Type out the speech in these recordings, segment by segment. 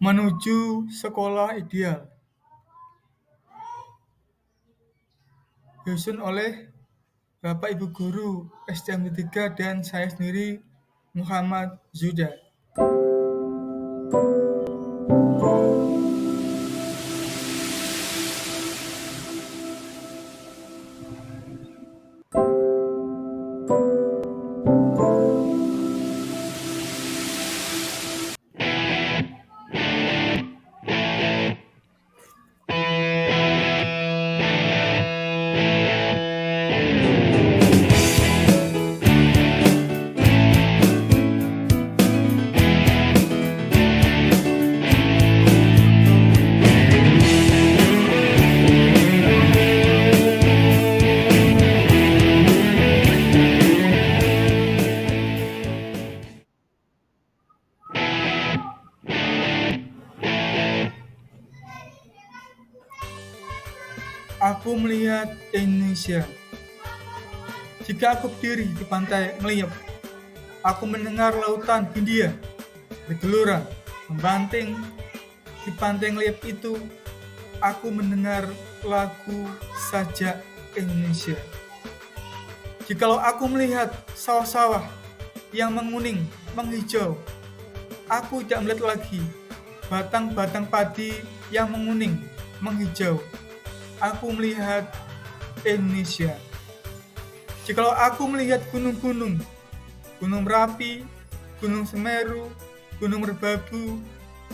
Menuju sekolah ideal, disusun oleh Bapak Ibu Guru SDM 3 dan saya sendiri Muhammad Zuda. Aku melihat Indonesia. Jika aku berdiri di pantai Ngeliep, aku mendengar lautan Hindia bergelora, membanting. Di pantai Ngeliep itu, aku mendengar lagu Sajak Indonesia. Jikalau aku melihat sawah-sawah yang menguning, menghijau, aku tidak melihat lagi batang-batang padi yang menguning, menghijau. Aku melihat Indonesia. Jikalau aku melihat gunung-gunung, Gunung Merapi, Gunung Semeru, Gunung Merbabu,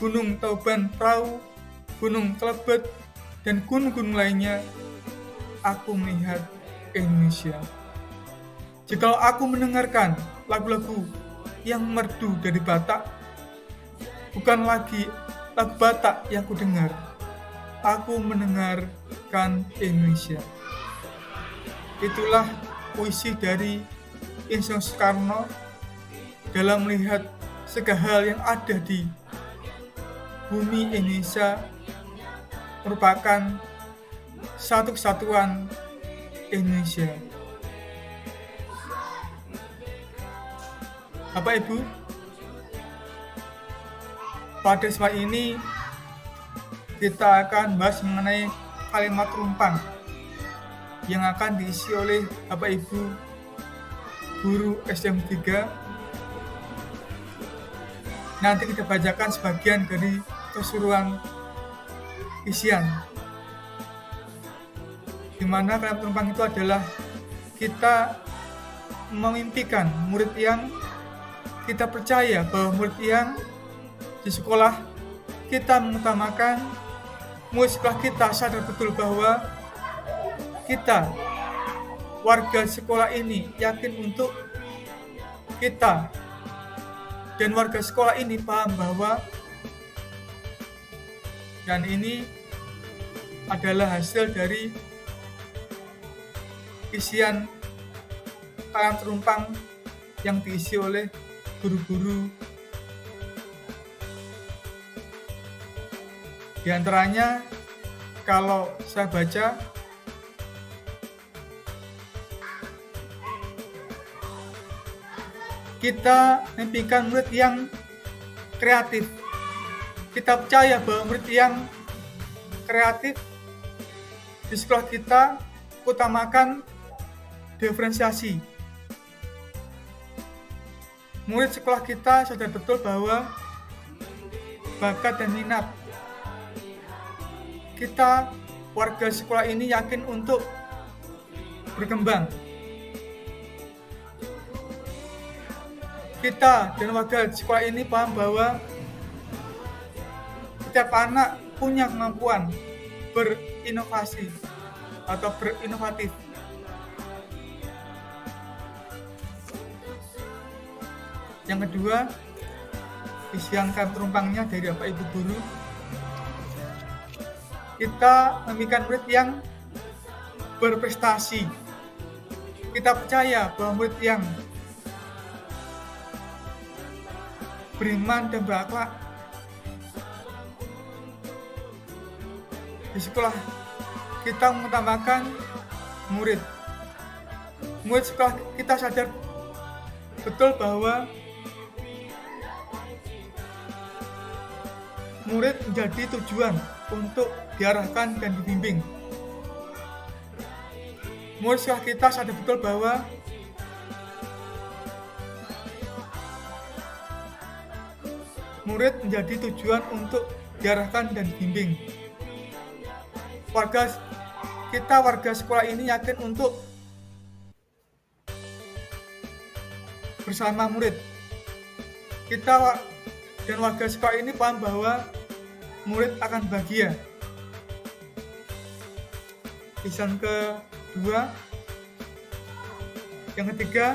Gunung Tauban Perahu, Gunung Kelebet, dan gunung-gunung lainnya, aku melihat Indonesia. Jikalau aku mendengarkan lagu-lagu yang merdu dari Batak, bukan lagi lagu Batak yang kudengar, aku mendengarkan Indonesia. Itulah puisi dari Insinyur Soekarno dalam melihat segala hal yang ada di bumi Indonesia merupakan satu kesatuan Indonesia. Bapak Ibu, pada kesempatan ini kita akan bahas mengenai kalimat rumpang yang akan diisi oleh Bapak Ibu Guru SDM 3. Nanti kita bacakan sebagian dari keseluruhan isian, di mana kalimat rumpang itu adalah kita memimpikan murid yang kita percaya bahwa murid yang di sekolah kita mengutamakan, murid sekolah kita sadar betul bahwa kita warga sekolah ini yakin untuk kita, dan warga sekolah ini paham bahwa dan ini adalah hasil dari isian kalimat rumpang yang diisi oleh guru-guru. Di antaranya, kalau saya baca, kita mimpikan murid yang kreatif. Kita percaya bahwa murid yang kreatif di sekolah kita utamakan diferensiasi. Murid sekolah kita sadar betul bahwa bakat dan minat. Kita warga sekolah ini yakin untuk berkembang. Kita dan warga sekolah ini paham bahwa setiap anak punya kemampuan berinovasi atau berinovatif. Yang kedua, isian kalimat rumpangnya dari Bapak Ibu Guru. Kita memimpikan murid yang berprestasi. Kita percaya bahwa murid yang beriman dan berakhlak di sekolah kita mengutamakan murid. Murid sekolah kita sadar betul bahwa murid menjadi tujuan untuk diarahkan dan dibimbing. Murid sekolah kita sadar betul bahwa murid menjadi tujuan untuk diarahkan dan dibimbing. Warga sekolah ini yakin untuk bersama murid. Kita dan warga sekolah ini paham bahwa murid akan bahagia. Pesan kedua, yang ketiga,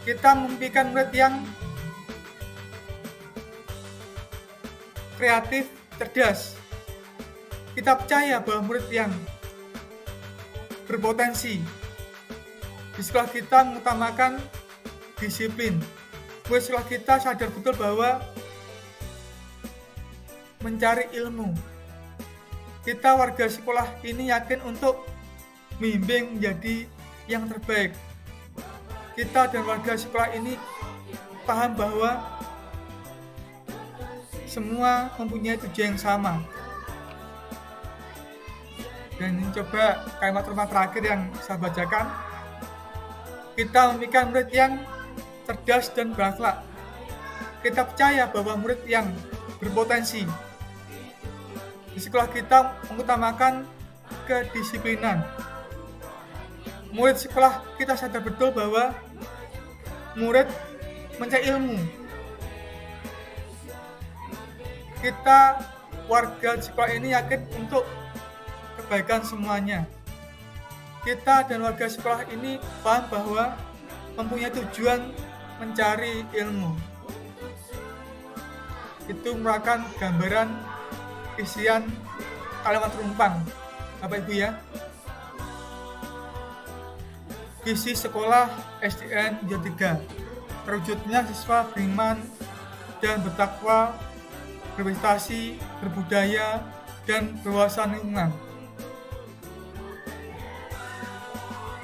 kita memimpikan murid yang kreatif, cerdas. Kita percaya bahwa murid yang berpotensi. Di sekolah kita mengutamakan disiplin. Murid sekolah kita sadar betul bahwa mencari ilmu. Kita warga sekolah ini yakin untuk membimbing menjadi yang terbaik. Kita dan warga sekolah ini paham bahwa semua mempunyai tujuan yang sama. Dan ini coba kalimat rumah terakhir yang saya bacakan. Kita memimpikan murid yang cerdas dan berakhlak. Kita percaya bahwa murid yang berpotensi. Di sekolah kita mengutamakan kedisiplinan. Murid sekolah kita sadar betul bahwa murid mencari ilmu. Kita warga sekolah ini yakin untuk kebaikan semuanya. Kita dan warga sekolah ini paham bahwa mempunyai tujuan mencari ilmu. Itu merupakan gambaran isian kalimat rumpang, Bapak Ibu ya. Visi sekolah SDN Jati 3, terwujudnya siswa beriman dan bertakwa, berprestasi, berbudaya, dan berwawasan lingkungan.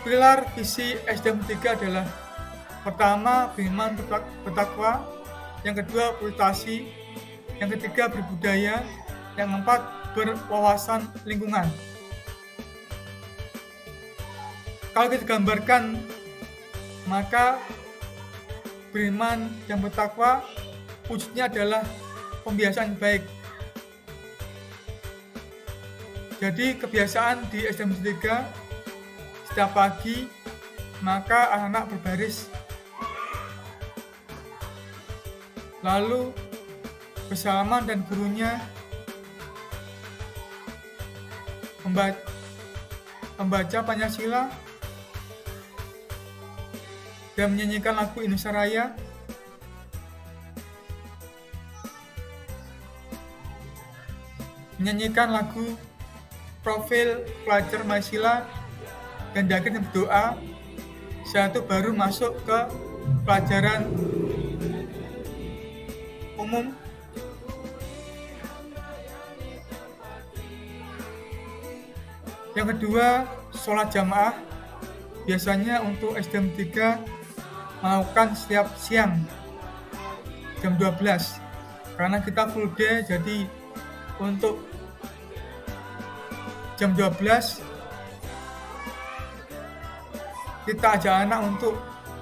Pilar visi SDN Jati 3 adalah pertama, beriman bertakwa, yang kedua, berprestasi, yang ketiga, berbudaya, yang keempat, berwawasan lingkungan. Kalau kita gambarkan, maka beriman dan bertakwa wujudnya adalah pembiasaan baik. Jadi kebiasaan di SDN Jati 3 setiap pagi maka anak-anak berbaris, lalu bersalaman dan gurunya membaca Pancasila dan menyanyikan lagu Indonesia Raya. Menyanyikan lagu profil pelajar Pancasila dan akhirnya berdoa. Setelah itu baru masuk ke pelajaran umum. Yang kedua, sholat jamaah. Biasanya untuk SDN 3 melakukan setiap siang jam 12. Karena kita full day, jadi untuk jam 12 kita ajak anak untuk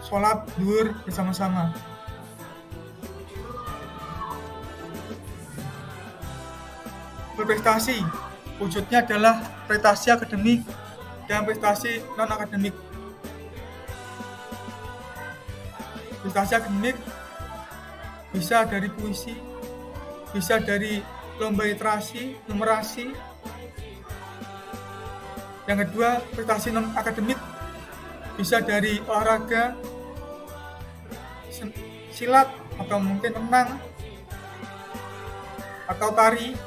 sholat zuhur bersama-sama. Berprestasi wujudnya adalah prestasi akademik dan prestasi non-akademik. Prestasi akademik bisa dari puisi, bisa dari lomba literasi, numerasi. Yang kedua, prestasi non-akademik bisa dari olahraga, silat, atau mungkin renang, atau tari.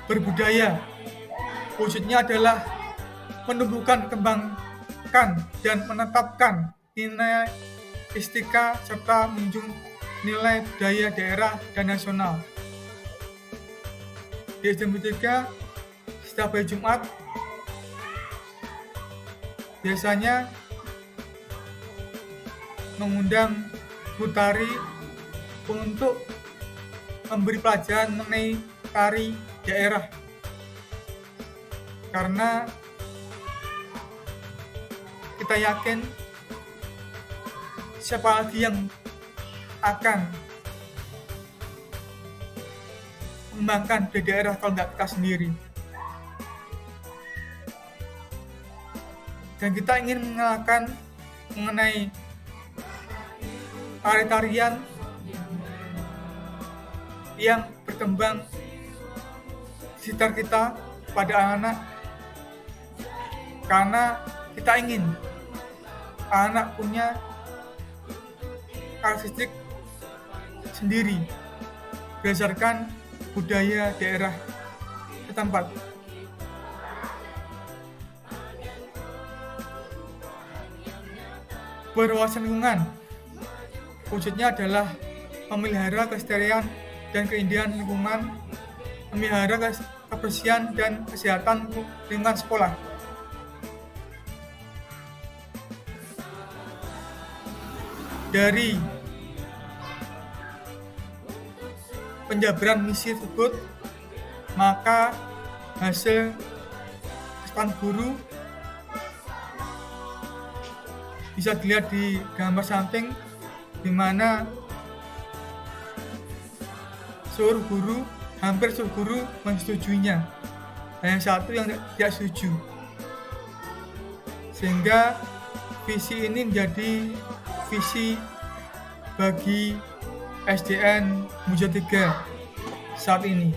Berbudaya wujudnya adalah menumbuhkan, kembangkan, dan menetapkan nilai estetika serta menjunjung nilai budaya daerah dan nasional. Di SDN 3 setiap hari Jumat biasanya mengundang guru tari untuk memberi pelajaran mengenai tari daerah, karena kita yakin siapa lagi yang akan mengembangkan di daerah kalau nggak kita sendiri. Dan kita ingin mengenalkan mengenai tari-tarian yang berkembang di sekitar kita pada anak, karena kita ingin anak punya karakteristik sendiri berdasarkan budaya daerah setempat. Berwawasan lingkungan wujudnya adalah memelihara kelestarian dan keindahan lingkungan, memelihara kebersihan dan kesehatan lingkungan sekolah. Dari penjabaran misi tersebut, maka hasil kesepakatan guru bisa dilihat di gambar samping, di mana hampir seluruh guru menyetujuinya, hanya satu yang tidak setuju, sehingga visi ini menjadi visi bagi SDN Mujo 3 saat ini.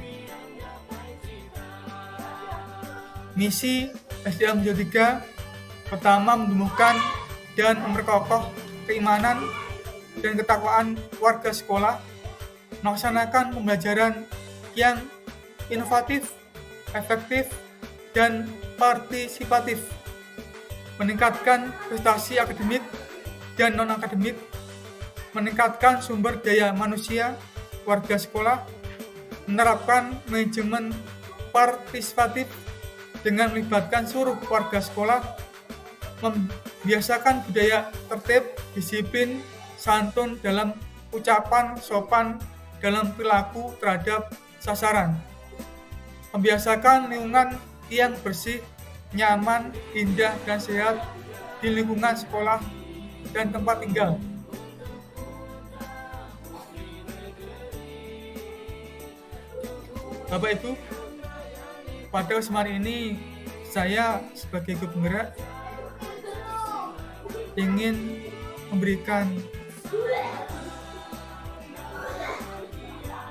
Misi SDN Mujo 3 pertama menumbuhkan dan memperkokoh keimanan dan ketakwaan warga sekolah, melaksanakan pembelajaran yang inovatif, efektif, dan partisipatif, meningkatkan prestasi akademik dan non-akademik, meningkatkan sumber daya manusia warga sekolah, menerapkan manajemen partisipatif dengan melibatkan seluruh warga sekolah, membiasakan budaya tertib, disiplin, santun dalam ucapan, sopan dalam perilaku terhadap sasaran, membiasakan lingkungan yang bersih, nyaman, indah, dan sehat di lingkungan sekolah dan tempat tinggal. Bapak Ibu, pada kesempatan ini saya sebagai guru penggerak ingin memberikan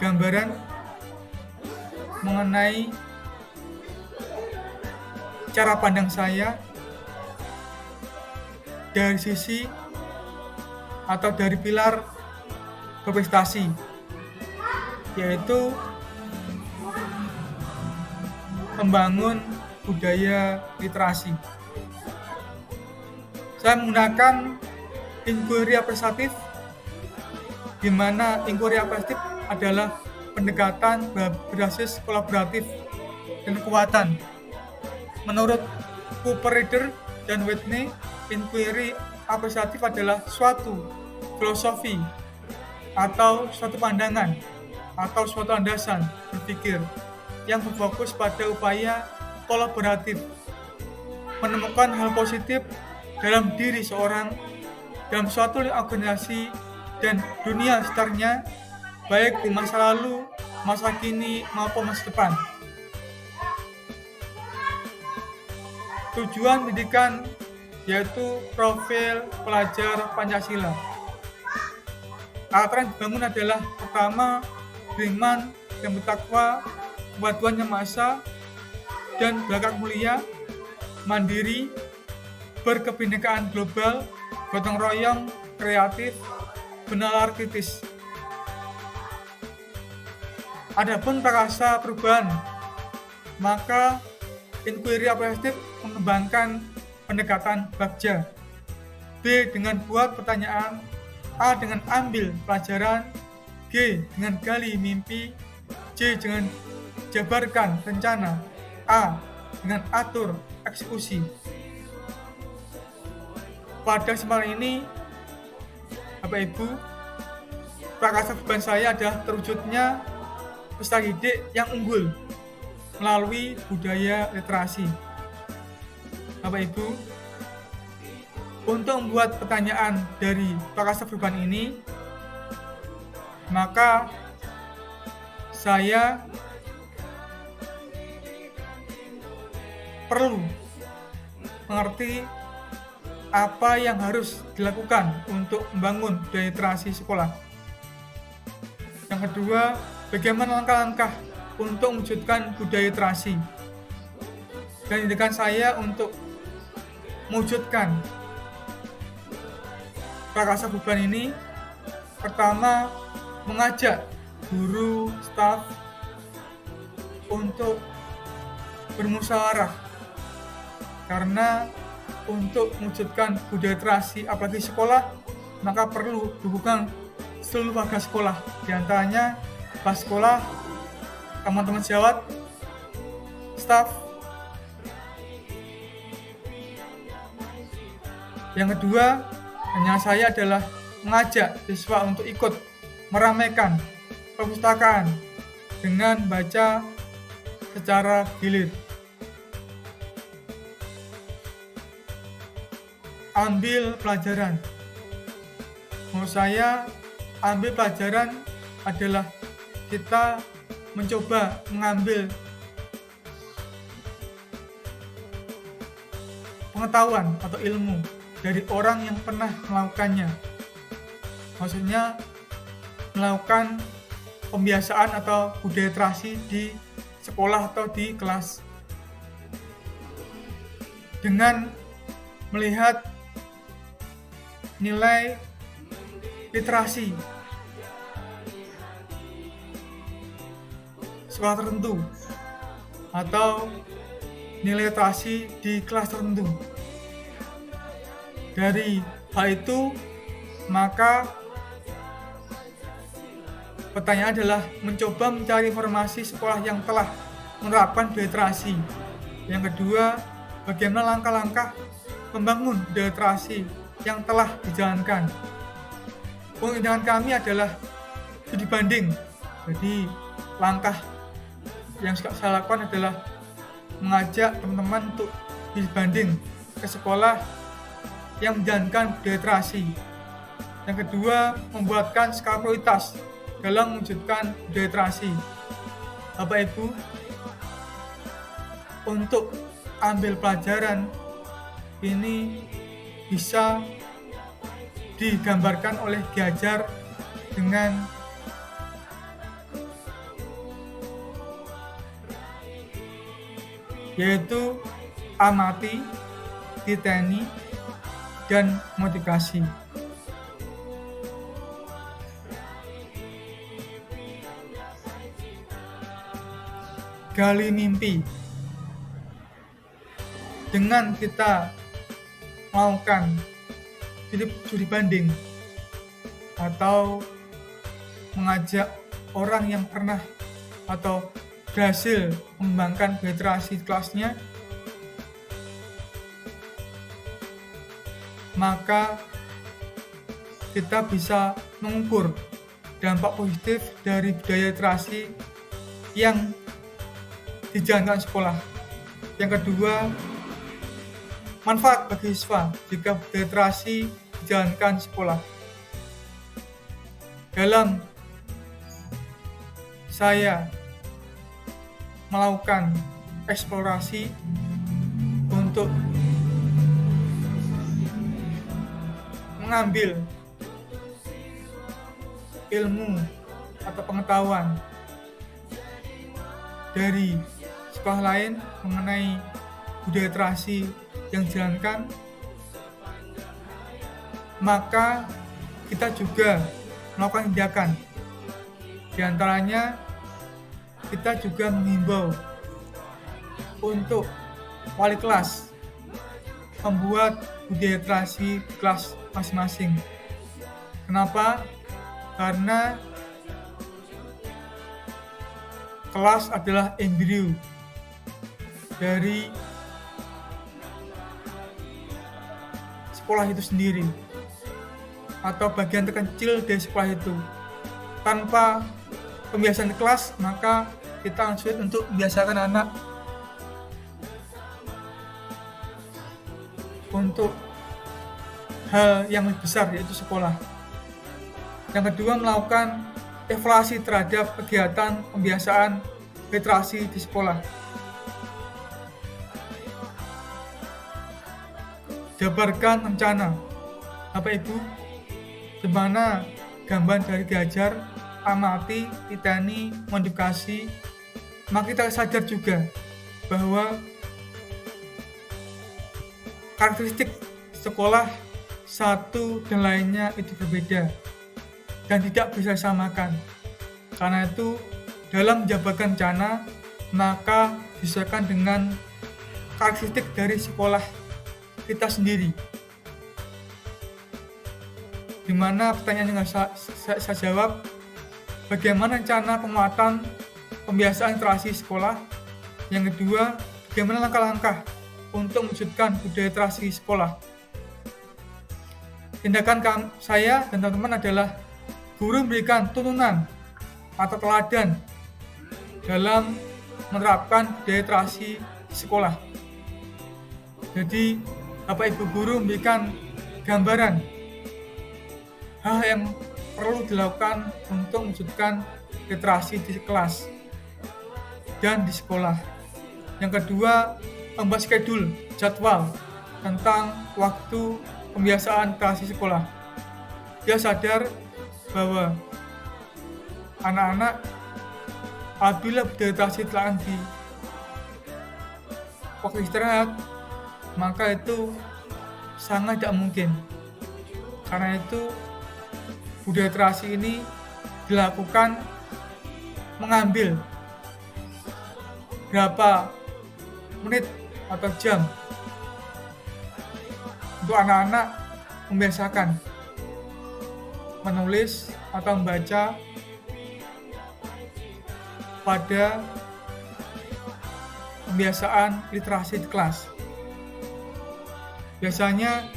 gambaran mengenai cara pandang saya dari sisi atau dari pilar berprestasi, yaitu membangun budaya literasi. Saya menggunakan inquiry apresiatif, di mana inquiry apresiatif adalah pendekatan berbasis kolaboratif dan kekuatan. Menurut Cooper Reader dan Whitney, inquiry apresiatif adalah suatu filosofi atau suatu pandangan atau suatu landasan berpikir yang berfokus pada upaya kolaboratif, menemukan hal positif dalam diri seorang, dalam suatu organisasi dan dunia sekitarnya, baik di masa lalu, masa kini, maupun masa depan. Tujuan pendidikan yaitu profil pelajar Pancasila. Karakter yang dibangun adalah pertama, beriman dan bertakwa kepada Tuhan Yang Maha Esa dan berakhlak mulia, mandiri, berkebinekaan global, gotong royong, kreatif, benalar kritis. Adapun prakasa perubahan, maka inquiry apresiatif mengembangkan pendekatan bagja. B dengan buat pertanyaan, A dengan ambil pelajaran, G dengan gali mimpi, J dengan jabarkan rencana, A dengan atur eksekusi. Pada kesempatan ini, Bapak Ibu, prakarsa beban saya adalah terwujudnya peserta didik yang unggul melalui budaya literasi. Bapak Ibu, untuk membuat pertanyaan dari prakarsa beban ini, maka saya perlu mengerti apa yang harus dilakukan untuk membangun budaya literasi sekolah. Yang kedua, bagaimana langkah-langkah untuk mewujudkan budaya literasi. Dan tindakan saya untuk mewujudkan prakarsa beban ini, pertama, mengajak guru, staf untuk bermusyawarah, karena untuk mewujudkan budaya literasi apalagi sekolah, maka perlu dukungan seluruh warga sekolah, diantaranya kepala sekolah, teman-teman sejawat, staf. Yang kedua, hanya saya adalah mengajak siswa untuk ikut meramaikan perpustakaan dengan baca secara gilir. Ambil pelajaran. Menurut saya, ambil pelajaran adalah kita mencoba mengambil pengetahuan atau ilmu dari orang yang pernah melakukannya. Maksudnya melakukan pembiasaan atau budaya literasi di sekolah atau di kelas. Dengan melihat nilai literasi sekolah tertentu atau nilai literasi di kelas tertentu. Dari hal itu, maka pertanyaan adalah mencoba mencari informasi sekolah yang telah menerapkan budaya literasi. Yang kedua, bagaimana langkah-langkah membangun budaya literasi yang telah dijalankan. Tindakan kami adalah studi banding. Jadi langkah yang saya lakukan adalah mengajak teman-teman untuk studi banding ke sekolah yang menjalankan budaya literasi. Yang kedua, membuatkan skala prioritas dalam mewujudkan budaya literasi. Bapak Ibu, untuk ambil pelajaran ini bisa digambarkan oleh Ki Hajar dengan yaitu amati, titeni, dan motivasi. Gali mimpi. Dengan kita melakukan studi banding atau mengajak orang yang pernah atau berhasil mengembangkan budaya literasi kelasnya, maka kita bisa mengukur dampak positif dari budaya literasi yang dijalankan sekolah. Yang kedua, manfaat bagi siswa jika budaya literasi dijalankan sekolah. Dalam saya melakukan eksplorasi untuk mengambil ilmu atau pengetahuan dari sekolah lain mengenai budaya literasi yang dijalankan, maka kita juga melakukan tindakan. Di antaranya, kita juga menghimbau untuk wali kelas membuat budaya literasi di kelas masing-masing. Kenapa? Karena kelas adalah embrio dari sekolah itu sendiri atau bagian terkecil dari sekolah itu. tanpa pembiasaan di kelas, maka kita akan sulit untuk membiasakan anak untuk hal yang lebih besar, yaitu sekolah. Yang kedua, melakukan evaluasi terhadap kegiatan pembiasaan literasi di sekolah. Jabarkan rencana Bapak Ibu, di mana gambaran dari diajar, amati, titeni, modifikasi, maka kita sadar juga bahwa karakteristik sekolah satu dan lainnya itu berbeda dan tidak bisa disamakan. Karena itu, dalam menjabarkan rencana, maka disesuaikan dengan karakteristik dari sekolah kita sendiri. Di mana pertanyaan yang saya jawab, bagaimana rencana penguatan pembiasaan literasi sekolah? Yang kedua, bagaimana langkah-langkah untuk mewujudkan budaya literasi sekolah? Tindakan saya dan teman-teman adalah guru memberikan tuntunan atau teladan dalam menerapkan budaya literasi sekolah. Jadi, Bapak Ibu guru memberikan gambaran hal yang perlu dilakukan untuk mewujudkan literasi di kelas dan di sekolah. Yang kedua, membuat schedule, jadwal tentang waktu pembiasaan literasi sekolah. Dia sadar bahwa anak-anak apabila budaya literasi telah di waktu istirahat, maka itu sangat tidak mungkin. Karena itu, budaya literasi ini dilakukan mengambil berapa menit atau jam untuk anak-anak membiasakan menulis atau membaca pada pembiasaan literasi di kelas. Biasanya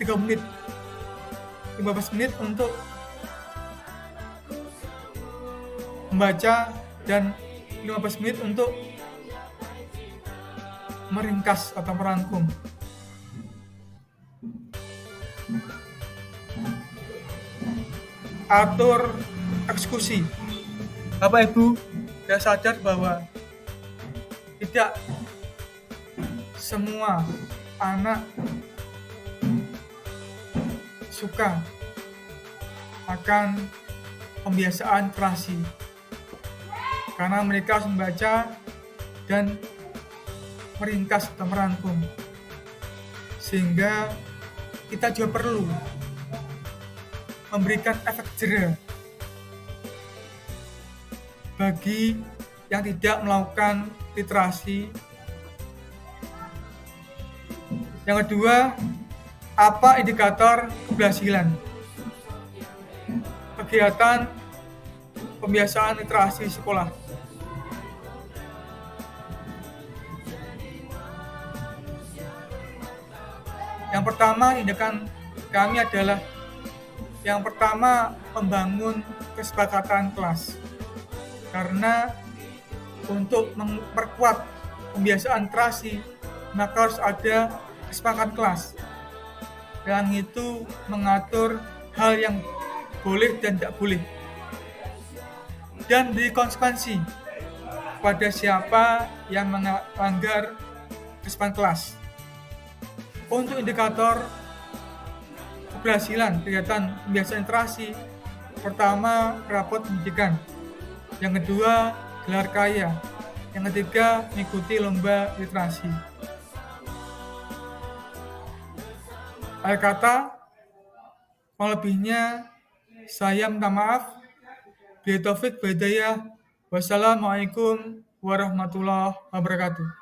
3 menit, 15 menit untuk membaca dan 15 menit untuk meringkas atau merangkum. Atur eksekusi. Bapak Ibu, saya sadar bahwa tidak semua anak suka akan pembiasaan literasi karena mereka harus membaca dan meringkas atau merangkum, sehingga kita juga perlu memberikan efek jera bagi yang tidak melakukan literasi. Yang kedua, apa indikator keberhasilan kegiatan pembiasaan literasi sekolah? Yang pertama, tindakan kami adalah yang pertama, membangun kesepakatan kelas. Karena untuk memperkuat pembiasaan literasi, maka harus ada kesepakatan kelas. Yang itu mengatur hal yang boleh dan tidak boleh. Dan beri konsekuensi pada siapa yang melanggar kesepakatan kelas. Untuk indikator keberhasilan kegiatan pembiasaan literasi, pertama, rapot pendidikan. Yang kedua, gelar kaya. Yang ketiga, mengikuti lomba literasi. Akhir kata, kurang lebihnya saya minta maaf. Billahi taufik wal hidayah. Wassalamualaikum warahmatullahi wabarakatuh.